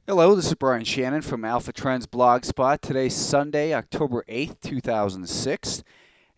Hello, this is Brian Shannon from Alpha Trends Blogspot. Today's Sunday, October 8th, 2006.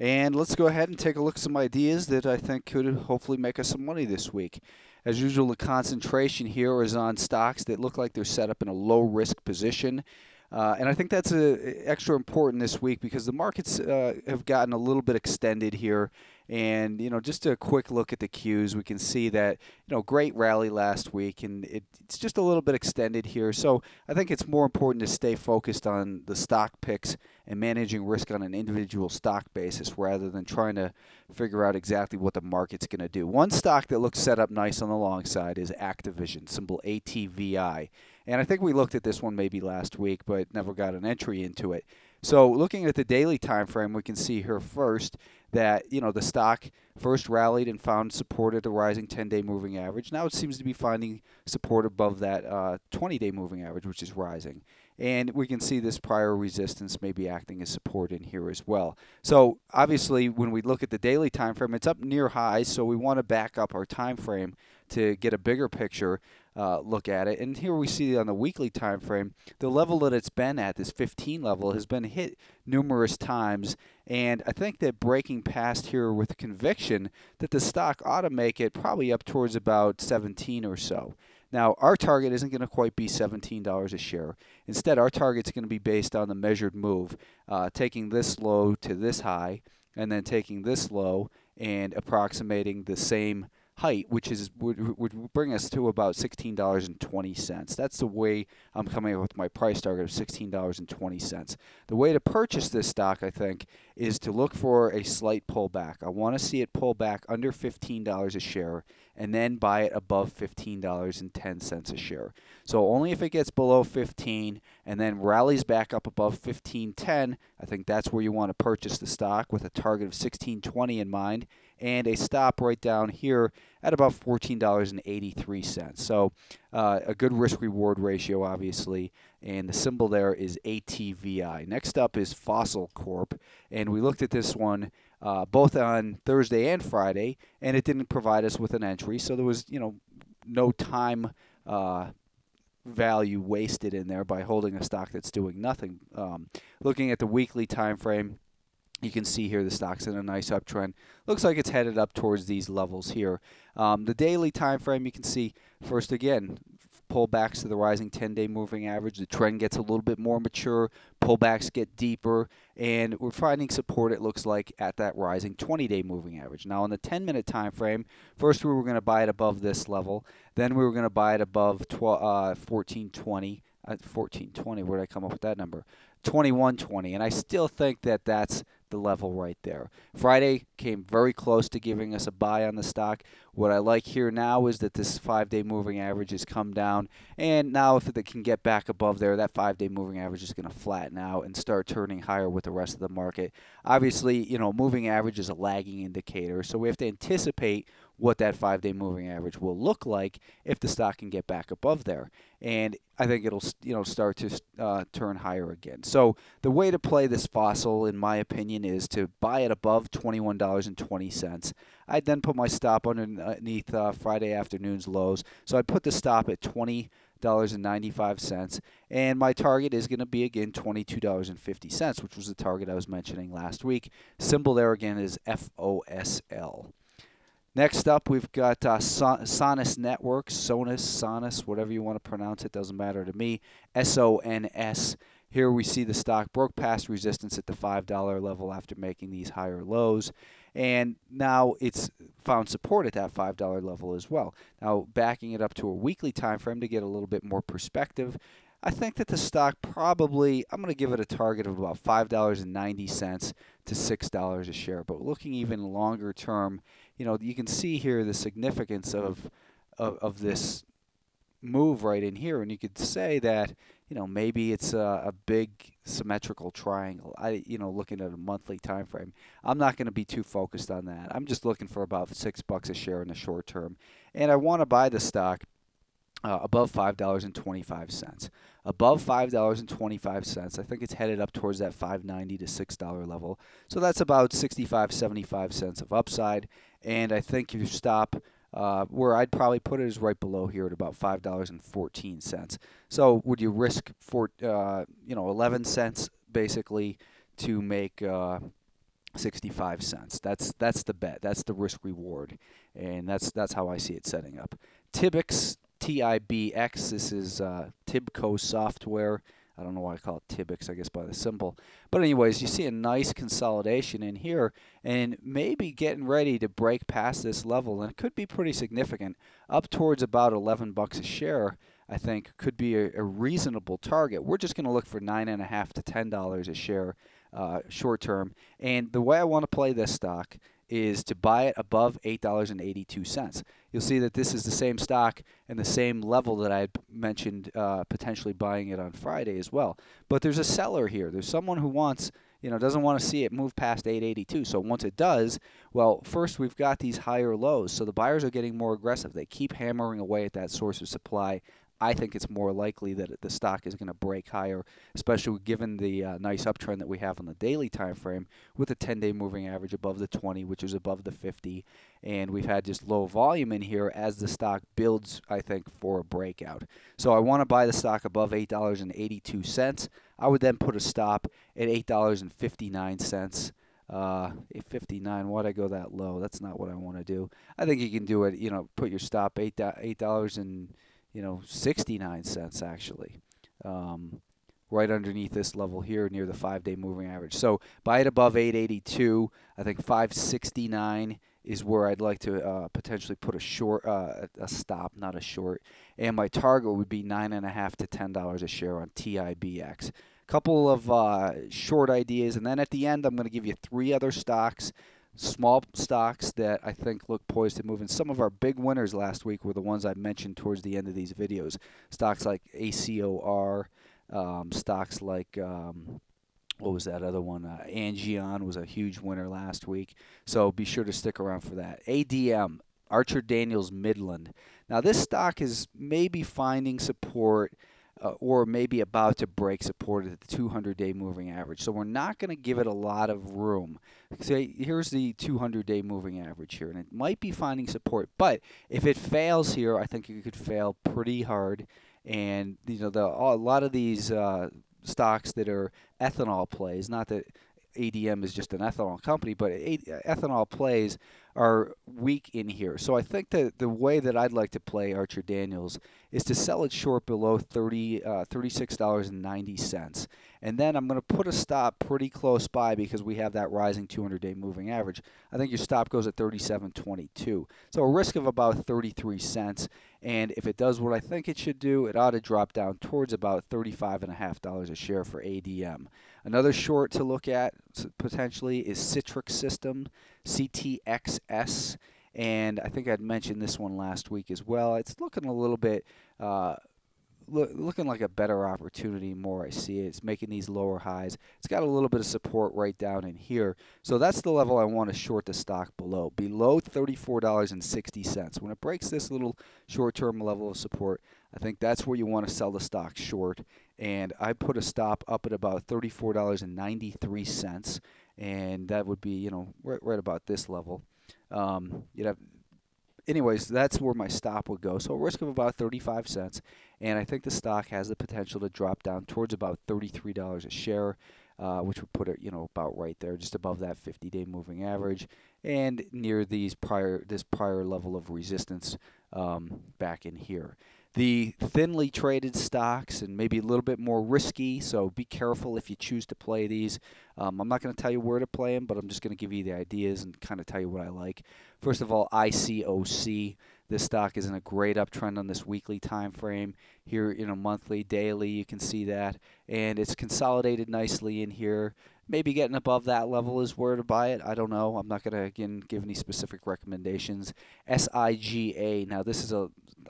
And let's go ahead and take a look at some ideas that I think could hopefully make us some money this week. As usual, the concentration here is on stocks that look like they're set up in a low-risk position. And I think that's extra important this week because the markets have gotten a little bit extended here. And, just a quick look at the cues, we can see that, great rally last week, and it's just a little bit extended here. So I think it's more important to stay focused on the stock picks and managing risk on an individual stock basis rather than trying to figure out exactly what the market's going to do. One stock that looks set up nice on the long side is Activision, symbol ATVI. And I think we looked at this one maybe last week, but never got an entry into it. So looking at the daily time frame, we can see here first that the stock first rallied and found support at the rising 10-day moving average. Now it seems to be finding support above that 20-day moving average, which is rising. And we can see this prior resistance maybe acting as support in here as well. So obviously, when we look at the daily time frame, it's up near highs, so we want to back up our time frame to get a bigger picture look at it. And here we see on the weekly time frame, the level that it's been at, this 15 level, has been hit numerous times. And I think that breaking past here with conviction that the stock ought to make it probably up towards about 17 or so. Now, our target isn't going to quite be $17 a share. Instead, our target's going to be based on the measured move, taking this low to this high, and then taking this low and approximating the same height, which would bring us to about $16.20. That's the way I'm coming up with my price target of $16.20. The way to purchase this stock, I think, is to look for a slight pullback. I want to see it pull back under $15 a share and then buy it above $15.10 a share. So only if it gets below 15 and then rallies back up above 15.10, I think that's where you want to purchase the stock with a target of $16.20 in mind and a stop right down here at about $14.83. So a good risk-reward ratio, obviously, and the symbol there is ATVI. Next up is FOSL Corp, and we looked at this one both on Thursday and Friday, and it didn't provide us with an entry, so there was no time value wasted in there by holding a stock that's doing nothing. Looking at the weekly time frame, you can see here the stock's in a nice uptrend. Looks like it's headed up towards these levels here. The daily time frame, you can see first again, pullbacks to the rising 10-day moving average. The trend gets a little bit more mature. Pullbacks get deeper. And we're finding support, it looks like, at that rising 20-day moving average. Now, on the 10-minute time frame, first we were going to buy it above this level. Then we were going to buy it above 1420. 1420, where did I come up with that number? 2120. And I still think that that's the level right there. Friday came very close to giving us a buy on the stock. What I like here now is that this 5-day moving average has come down, and now if it can get back above there, that 5-day moving average is going to flatten out and start turning higher with the rest of the market. Obviously, moving average is a lagging indicator, so we have to anticipate what that 5-day moving average will look like if the stock can get back above there. And I think it'll start to turn higher again. So the way to play this FOSL, in my opinion, is to buy it above $21.20. I'd then put my stop underneath Friday afternoon's lows. So I'd put the stop at $20.95, and my target is going to be again $22.50, which was the target I was mentioning last week. Symbol there again is FOSL. Next up, we've got Sonus Networks, Sonus, whatever you want to pronounce it, doesn't matter to me, SONS. Here we see the stock broke past resistance at the $5 level after making these higher lows, and now it's found support at that $5 level as well. Now, backing it up to a weekly time frame to get a little bit more perspective, I think that the stock probably, I'm going to give it a target of about $5.90 to $6 a share. But looking even longer term, you can see here the significance of this move right in here, and you could say that maybe it's a big symmetrical triangle. Looking at a monthly time frame, I'm not going to be too focused on that. I'm just looking for about $6 a share in the short term, and I want to buy the stock above $5.25. Above $5.25, I think it's headed up towards that $5.90 to $6 level. So that's about 65, 75 cents of upside. And I think your stop Where I'd probably put it is right below here at about $5.14. So would you risk 11 cents basically to make 65 cents? That's the bet. That's the risk reward, and that's how I see it setting up. TIBX, TIBX. This is Tibco Software. I don't know why I call it TIBX, I guess by the symbol. But anyways, you see a nice consolidation in here and maybe getting ready to break past this level, and it could be pretty significant, up towards about 11 bucks a share. I think could be a reasonable target. We're just going to look for $9.5 to $10 a share short term. And the way I want to play this stock is to buy it above $8.82. You'll see that this is the same stock and the same level that I had mentioned potentially buying it on Friday as well. But there's a seller here. There's someone who wants, doesn't want to see it move past 882. So once it does, well, first we've got these higher lows. So the buyers are getting more aggressive. They keep hammering away at that source of supply. I think it's more likely that the stock is going to break higher, especially given the nice uptrend that we have on the daily time frame with the 10-day moving average above the 20, which is above the 50. And we've had just low volume in here as the stock builds, I think, for a breakout. So I want to buy the stock above $8.82. I would then put a stop at $8.59. 59. Why'd I go that low? That's not what I want to do. I think you can do it. Put your stop $8 and 69 cents actually, right underneath this level here near the 5-day moving average. So buy it above 882. I think 569 is where I'd like to potentially put a short, a stop, not a short. And my target would be $9.5 to $10 a share on TIBX. Couple of short ideas, and then at the end I'm going to give you 3 other stocks. Small stocks that I think look poised to move. And some of our big winners last week were the ones I mentioned towards the end of these videos. Stocks like ACOR, stocks like, what was that other one? Angion was a huge winner last week. So be sure to stick around for that. ADM, Archer-Daniels-Midland. Now this stock is maybe finding support or maybe about to break support at the 200-day moving average. So we're not going to give it a lot of room. Say, here's the 200-day moving average here, and it might be finding support. But if it fails here, I think it could fail pretty hard. And a lot of these stocks that are ethanol plays, not that ADM is just an ethanol company, but ethanol plays are weak in here. So I think that the way that I'd like to play Archer-Daniels is to sell it short below $36.90. And then I'm going to put a stop pretty close by because we have that rising 200-day moving average. I think your stop goes at $37.22. So a risk of about 33 cents. And if it does what I think it should do, it ought to drop down towards about $35.50 a share for ADM. Another short to look at potentially is Citrix Systems, CTXS, and I think I'd mentioned this one last week as well. It's looking a little bit, looking like a better opportunity more I see it. It's making these lower highs. It's got a little bit of support right down in here. So that's the level I want to short the stock below $34.60. When it breaks this little short-term level of support, I think that's where you want to sell the stock short. And I put a stop up at about $34.93, and that would be, right about this level. Anyways, that's where my stop would go. So a risk of about 35 cents, and I think the stock has the potential to drop down towards about $33 a share, which would put it, about right there, just above that 50-day moving average, and near this prior level of resistance back in here. The thinly traded stocks and maybe a little bit more risky, so be careful if you choose to play these. I'm not going to tell you where to play them, but I'm just going to give you the ideas and kind of tell you what I like. First of all, ICOC. This stock is in a great uptrend on this weekly time frame. Here, monthly, daily, you can see that. And it's consolidated nicely in here. Maybe getting above that level is where to buy it. I don't know. I'm not going to, again, give any specific recommendations. SIGA. Now, this is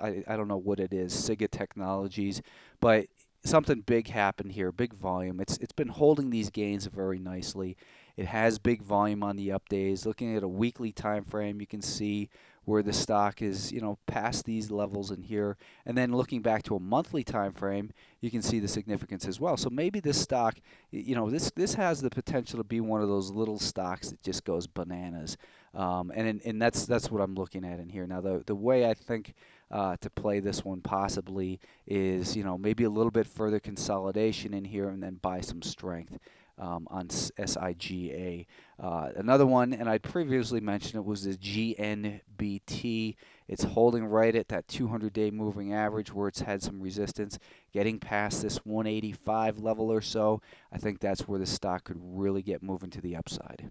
I don't know what it is, SIGA Technologies, but something big happened here, big volume. It's been holding these gains very nicely. It has big volume on the up days. Looking at a weekly time frame, you can see where the stock is, past these levels in here. And then looking back to a monthly time frame, you can see the significance as well. So maybe this stock, this has the potential to be one of those little stocks that just goes bananas. And that's what I'm looking at in here. Now, the way I think to play this one possibly is, maybe a little bit further consolidation in here and then buy some strength on SIGA. Another one, and I'd previously mentioned it, was the GNBT. It's holding right at that 200-day moving average where it's had some resistance. Getting past this 185 level or so, I think that's where the stock could really get moving to the upside.